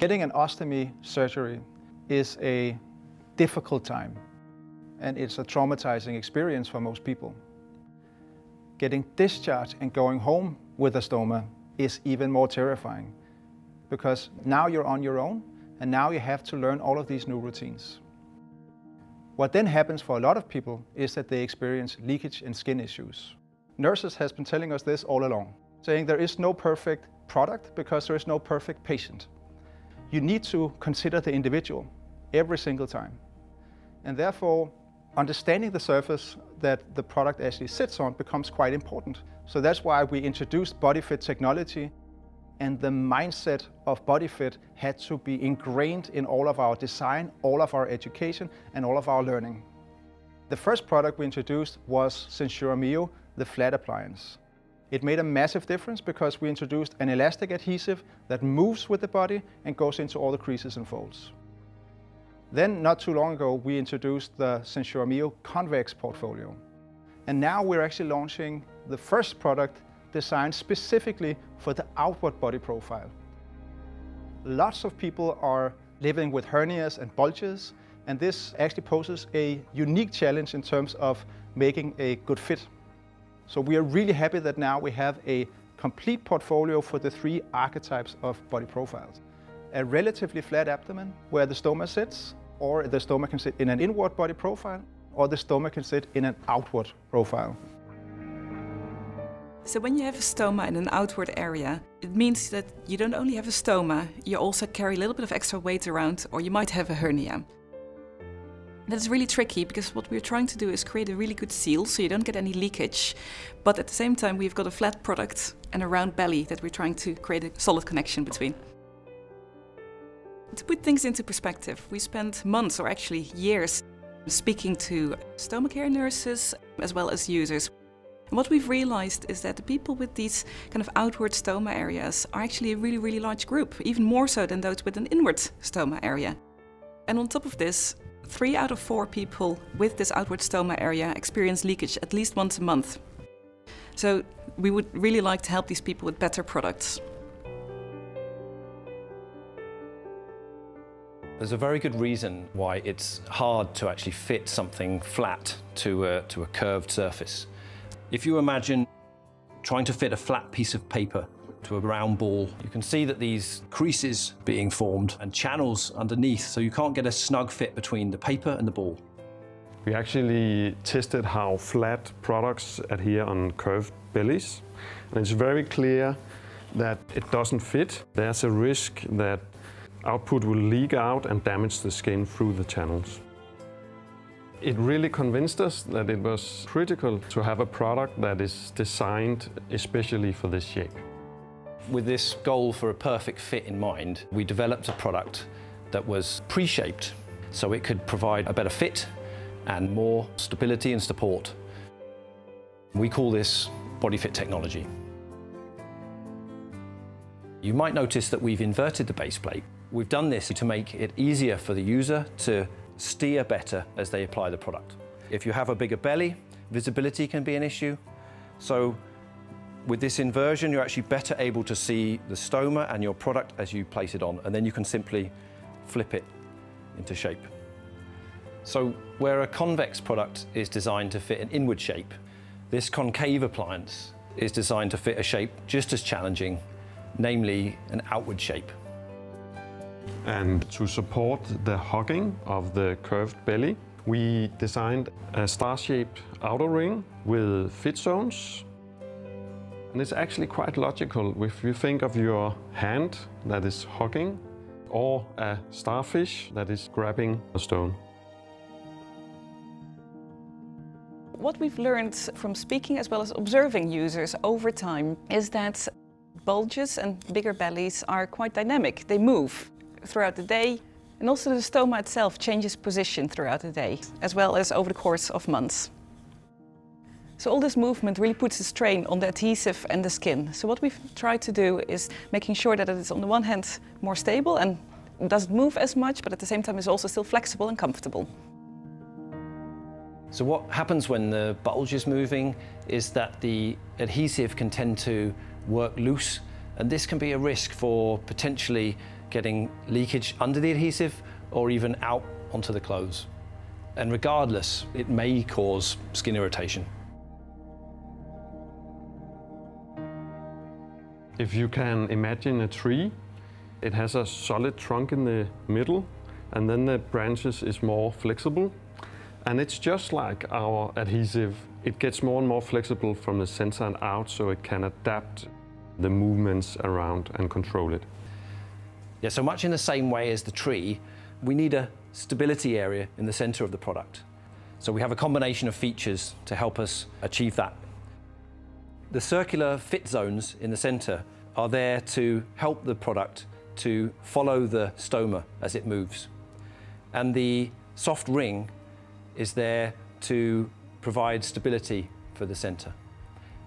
Getting an ostomy surgery is a difficult time, and it's a traumatizing experience for most people. Getting discharged and going home with a stoma is even more terrifying, because now you're on your own, and now you have to learn all of these new routines. What then happens for a lot of people is that they experience leakage and skin issues. Nurses has been telling us this all along, saying there is no perfect product because there is no perfect patient. You need to consider the individual every single time. And therefore, understanding the surface that the product actually sits on becomes quite important. So that's why we introduced BodyFit technology, and the mindset of BodyFit had to be ingrained in all of our design, all of our education, and all of our learning. The first product we introduced was SenSura Mio, the flat appliance. It made a massive difference because we introduced an elastic adhesive that moves with the body and goes into all the creases and folds. Then, not too long ago, we introduced the SenSura Mio Convex portfolio. And now we're actually launching the first product designed specifically for the outward body profile. Lots of people are living with hernias and bulges, and this actually poses a unique challenge in terms of making a good fit. So we are really happy that now we have a complete portfolio for the three archetypes of body profiles. A relatively flat abdomen where the stoma sits, or the stoma can sit in an inward body profile, or the stoma can sit in an outward profile. So when you have a stoma in an outward area, it means that you don't only have a stoma, you also carry a little bit of extra weight around, or you might have a hernia. That's really tricky because what we're trying to do is create a really good seal so you don't get any leakage, but at the same time we've got a flat product and a round belly that we're trying to create a solid connection between. To put things into perspective, we spent months, or actually years, speaking to stoma care nurses as well as users. And what we've realized is that the people with these kind of outward stoma areas are actually a really, really large group, even more so than those with an inward stoma area. And on top of this, 3 out of 4 people with this outward stoma area experience leakage at least once a month. So we would really like to help these people with better products. There's a very good reason why it's hard to actually fit something flat to a curved surface. If you imagine trying to fit a flat piece of paper to a round ball, you can see that these creases being formed and channels underneath, so you can't get a snug fit between the paper and the ball. We actually tested how flat products adhere on curved bellies, and it's very clear that it doesn't fit. There's a risk that output will leak out and damage the skin through the channels. It really convinced us that it was critical to have a product that is designed especially for this shape. With this goal for a perfect fit in mind, we developed a product that was pre-shaped so it could provide a better fit and more stability and support. We call this BodyFit technology. You might notice that we've inverted the base plate. We've done this to make it easier for the user to steer better as they apply the product. If you have a bigger belly, visibility can be an issue. So with this inversion, you're actually better able to see the stoma and your product as you place it on, and then you can simply flip it into shape. So where a convex product is designed to fit an inward shape, this concave appliance is designed to fit a shape just as challenging, namely an outward shape. And to support the hugging of the curved belly, we designed a star-shaped outer ring with fit zones. And it's actually quite logical if you think of your hand that is hugging or a starfish that is grabbing a stone. What we've learned from speaking as well as observing users over time is that bulges and bigger bellies are quite dynamic. They move throughout the day, and also the stoma itself changes position throughout the day, as well as over the course of months. So all this movement really puts a strain on the adhesive and the skin. So what we've tried to do is making sure that it is on the one hand more stable and doesn't move as much, but at the same time is also still flexible and comfortable. So what happens when the bulge is moving is that the adhesive can tend to work loose, and this can be a risk for potentially getting leakage under the adhesive or even out onto the clothes. And regardless, it may cause skin irritation. If you can imagine a tree, it has a solid trunk in the middle, and then the branches is more flexible. And it's just like our adhesive. It gets more and more flexible from the center and out, so it can adapt the movements around and control it. Yeah, so much in the same way as the tree, we need a stability area in the center of the product. So we have a combination of features to help us achieve that. The circular fit zones in the center are there to help the product to follow the stoma as it moves. And the soft ring is there to provide stability for the center.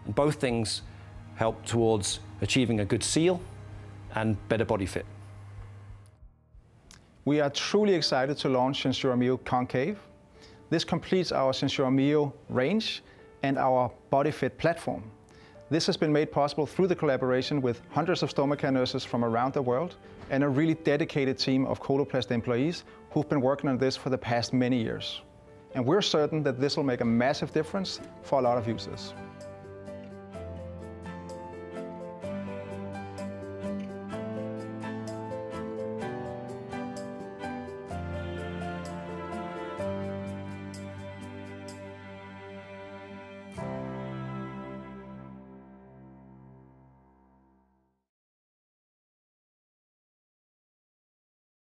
And both things help towards achieving a good seal and better body fit. We are truly excited to launch SenSura Mio Concave. This completes our SenSura Mio range and our body fit platform. This has been made possible through the collaboration with hundreds of StomaCare nurses from around the world and a really dedicated team of Coloplast employees who've been working on this for the past many years. And we're certain that this will make a massive difference for a lot of users.